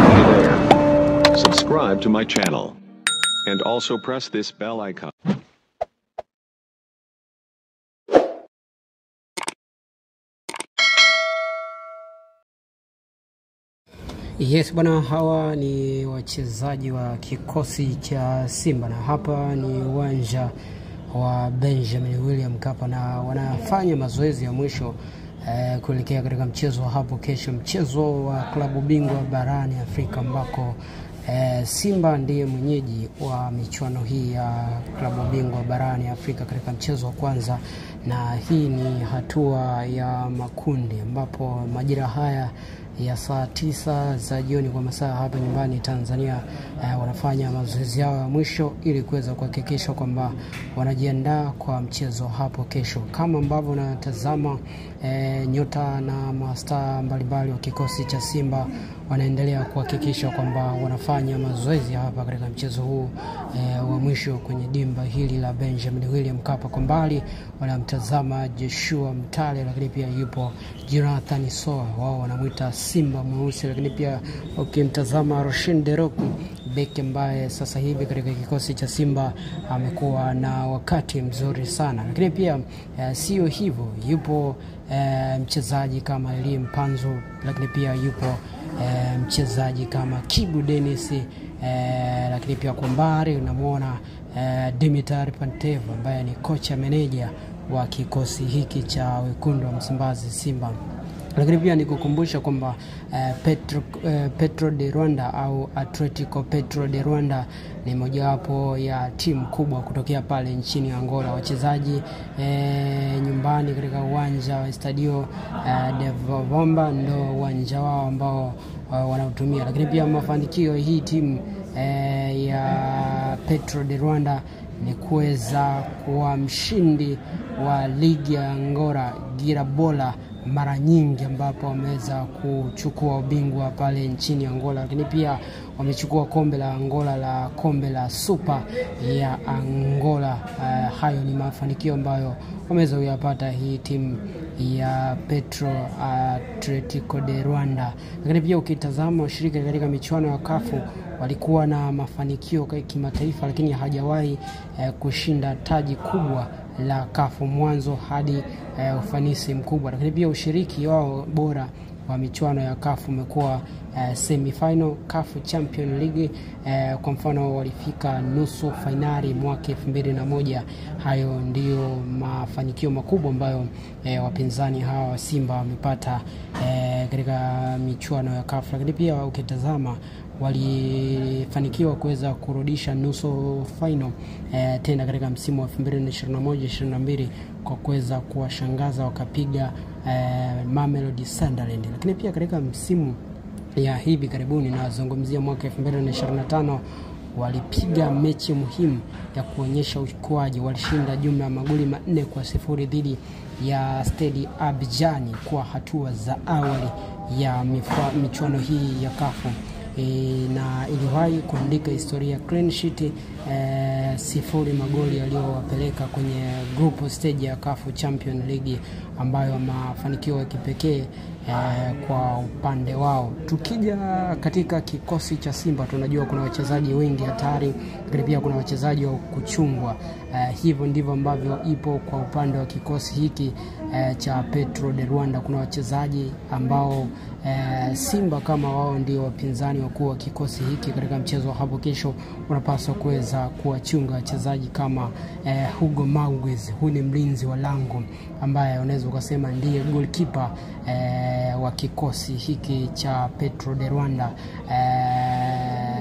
Hey there. Subscribe to my channel. And also press this bell icon. Yes bwana, hawa ni wachezaji wa kikosi cha Simba na hapa ni uwanja wa Benjamin William Mkapa na wanafanya mazoezi ya mwisho kuelekea katika mchezo hapo kesho, mchezo wa klabu bingwa barani Afrika ambako Simba ndiye mwenyeji wa michuano hii ya klabu bingwa barani Afrika katika mchezo wa kwanza, na hii ni hatua ya makundi ambapo majira haya ya saa 9 za jioni kwa masaa hapa nyumbani Tanzania wanafanya mazoezi yao ya mwisho ili kuweza kuhakikisha kwamba wanajiandaa kwa mchezo hapo kesho. Kama ambavyo unatazama nyota na mastaa mbalimbali wa kikosi cha Simba wanaendelea kuhakikisha kwamba wanafanya mazoezi hapa katika mchezo huu wa mwisho kwenye dimba hili la Benjamin William Mkapa. Kwa mbali wanamtazama Joshua Mtale, lakini pia yupo Jonathan Soa, wao wanamuita Simba mweusi, lakini pia ukimtazama Roshin Deroku, beki ambaye sasa hivi katika kikosi cha Simba amekuwa na wakati mzuri sana. Lakini pia sio hivyo, yupo mchezaji kama Elie Mpanzu, lakini pia yupo mchezaji kama Kibu Dennis, lakini pia kwa mbali unamuona Dimitar Pantev ambaye ni kocha meneja wa kikosi hiki cha wekundu wa Msimbazi Simba. Lakini pia nikukumbusha kwamba Petro de Rwanda au Atletico Petro de Rwanda ni mojawapo ya timu kubwa kutokea pale nchini Angola. Wachezaji nyumbani katika uwanja wa Stadio de Vovomba ndo uwanja wao ambao wanautumia. Lakini pia mafanikio hii timu ya Petro de Rwanda ni kuweza kuwa mshindi wa ligi ya Angola Girabola mara nyingi, ambapo wameweza kuchukua ubingwa pale nchini Angola, lakini pia wamechukua kombe la Angola la kombe la Super ya Angola. Hayo ni mafanikio ambayo wameweza kuyapata hii timu ya Petro Atletico de Rwanda. Lakini pia ukitazama washirika katika michuano ya kafu walikuwa na mafanikio kimataifa, lakini hajawahi kushinda taji kubwa la kafu mwanzo hadi ufanisi mkubwa. Lakini pia ushiriki wao bora wa michuano ya kafu umekuwa semi-final kafu Champion League. Kwa mfano walifika nusu finali mwaka 2001. Hayo ndio mafanikio makubwa ambayo wapinzani hawa wa Simba wamepata katika michuano ya kafu. Lakini pia ukitazama walifanikiwa kuweza kurudisha nusu final tena katika msimu wa 2021-22 kwa kuweza kuwashangaza wakapiga Mamelodi Sunderland. Lakini pia katika msimu ya hivi karibuni, na zungumzia mwaka 2025, walipiga mechi muhimu ya kuonyesha ukuaji. Walishinda jumla ya magoli 4-0 dhidi ya Stade Abidjan kwa hatua za awali ya michuano hii ya kafu. Na iliwahi kuandika historia clean sheet 0 magoli yaliyowapeleka kwenye group stage ya CAF Champion League, ambayo mafanikio ya kipekee kwa upande wao. Tukija katika kikosi cha Simba, tunajua kuna wachezaji wengi hatari, lakini pia kuna wachezaji wa kuchungwa. Hivyo ndivyo ambavyo ipo kwa upande wa kikosi hiki cha Petro de Rwanda. Kuna wachezaji ambao Simba kama wao ndio wapinzani wakuu wa kikosi hiki katika mchezo hapo kesho, unapaswa kuweza kuwachunga wachezaji kama Hugo Mauguez. Huyu ni mlinzi wa lango ambaye unaweza kusema ndiye goalkeeper wa kikosi hiki cha Petro de Rwanda.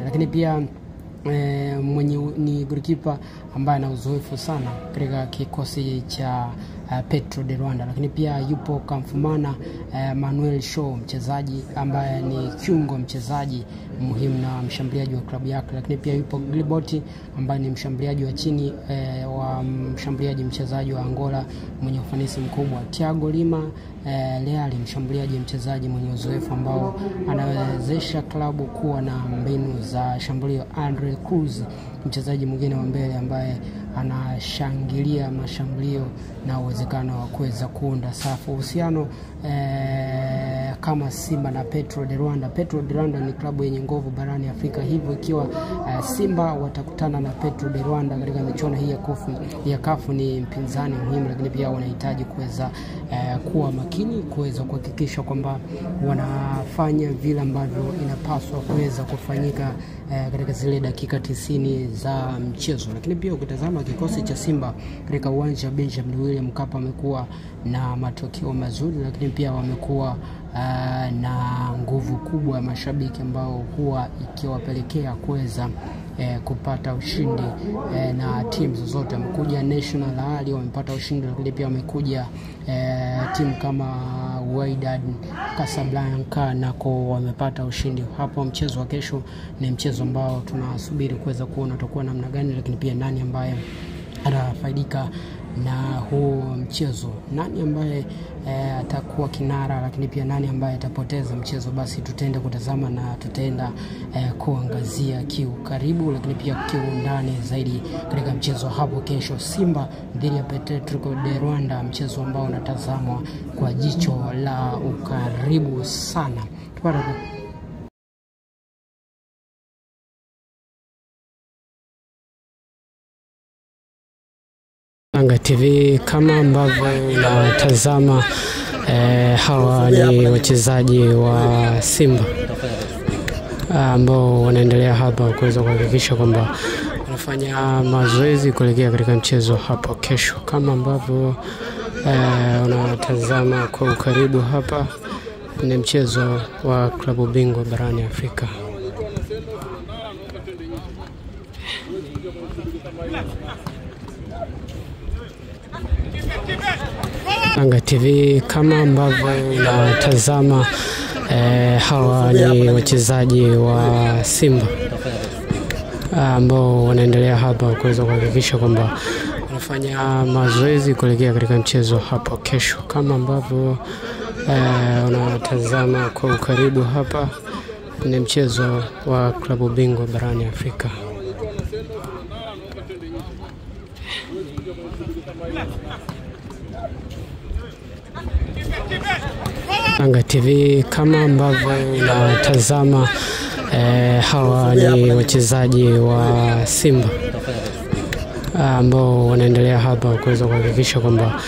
Lakini pia mwenye ni goalkeeper ambaye ana uzoefu sana katika kikosi cha Petro de Rwanda. Lakini pia yupo Kamfumana Manuel Shaw, mchezaji ambaye ni kiungo, mchezaji muhimu na mshambuliaji wa klabu yake. Lakini pia yupo Gliboti ambaye ni mshambuliaji wa chini wa mshambuliaji mchezaji wa Angola mwenye ufanisi mkubwa. Thiago Lima Leali, mshambuliaji mchezaji mwenye uzoefu ambao anawezesha klabu kuwa na mbinu za shambulio. Andre Cruz, mchezaji mwingine wa mbele ambaye anashangilia mashambulio na uwezekano wa kuweza kuunda safu. Uhusiano kama Simba na Petro de Rwanda. Petro de Rwanda ni klabu yenye nguvu barani Afrika, hivyo ikiwa Simba watakutana na Petro de Rwanda katika michuano hii ya CAF ni mpinzani muhimu, lakini pia wanahitaji kuweza kuwa makini, kuweza kuhakikisha kwamba wanafanya vile ambavyo inapaswa kuweza kufanyika katika zile dakika 90 za mchezo. Lakini pia ukitazama kikosi cha Simba katika uwanja wa Benjamin William Mkapa wamekuwa na matokeo mazuri, lakini pia wamekuwa na nguvu kubwa ya mashabiki ambao huwa ikiwapelekea kuweza kupata ushindi na timu zote. Wamekuja National Ahli wamepata ushindi, lakini pia wamekuja timu kama Wydad Casablanca nako wamepata ushindi. Hapo mchezo wa kesho ni mchezo ambao tunasubiri kuweza kuona utakuwa namna gani, lakini pia nani ambaye atafaidika na huu mchezo, nani ambaye atakuwa kinara, lakini pia nani ambaye atapoteza mchezo. Basi tutaenda kutazama na tutaenda kuangazia kiukaribu, lakini pia kiundani zaidi katika mchezo hapo kesho, Simba dhidi ya Petro de Rwanda, mchezo ambao unatazamwa kwa jicho la ukaribu sana. Anga TV, kama ambavyo unatazama, hawa ni wachezaji wa Simba ambao wanaendelea hapa kuweza kuhakikisha kwamba wanafanya mazoezi kuelekea katika mchezo hapo kesho. Kama ambavyo unatazama kwa ukaribu hapa, ni mchezo wa klabu bingwa barani Afrika. Anga TV, kama ambavyo unatazama, hawa ni wachezaji wa Simba ambao wanaendelea hapa kuweza kuhakikisha kwamba wanafanya mazoezi kuelekea katika mchezo hapo kesho. Kama ambavyo unatazama kwa ukaribu hapa, ni mchezo wa klabu bingwa barani Afrika. Anga TV, kama ambavyo unatazama, hawa ni wachezaji wa Simba ambao wanaendelea hapa kuweza kuhakikisha kwamba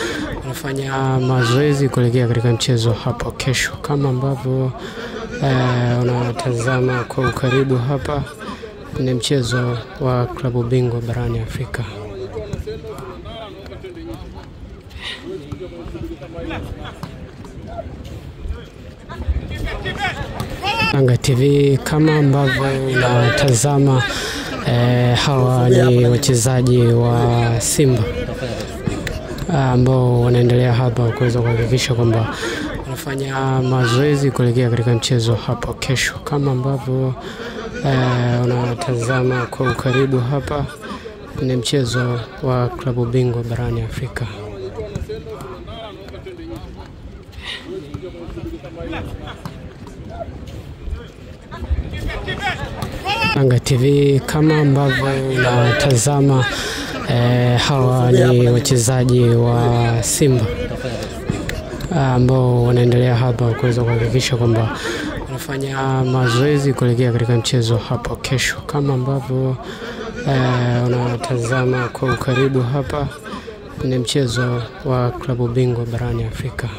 wanafanya mazoezi kuelekea katika mchezo hapo kesho. Kama ambavyo unatazama kwa ukaribu hapa, ni mchezo wa klabu bingwa barani Afrika. Anga TV, kama ambavyo unatazama, hawa ni wachezaji wa Simba ambao wanaendelea hapa kuweza kuhakikisha kwamba wanafanya mazoezi kuelekea katika mchezo hapo kesho. Kama ambavyo unatazama kwa ukaribu hapa, ni mchezo wa klabu bingwa barani Afrika. Anga TV, kama ambavyo unatazama, hawa ni wachezaji wa Simba ambao wanaendelea hapa kuweza kuhakikisha kwamba wanafanya mazoezi kuelekea katika mchezo hapo kesho. Kama ambavyo unatazama kwa ukaribu hapa, ni mchezo wa klabu bingwa barani Afrika.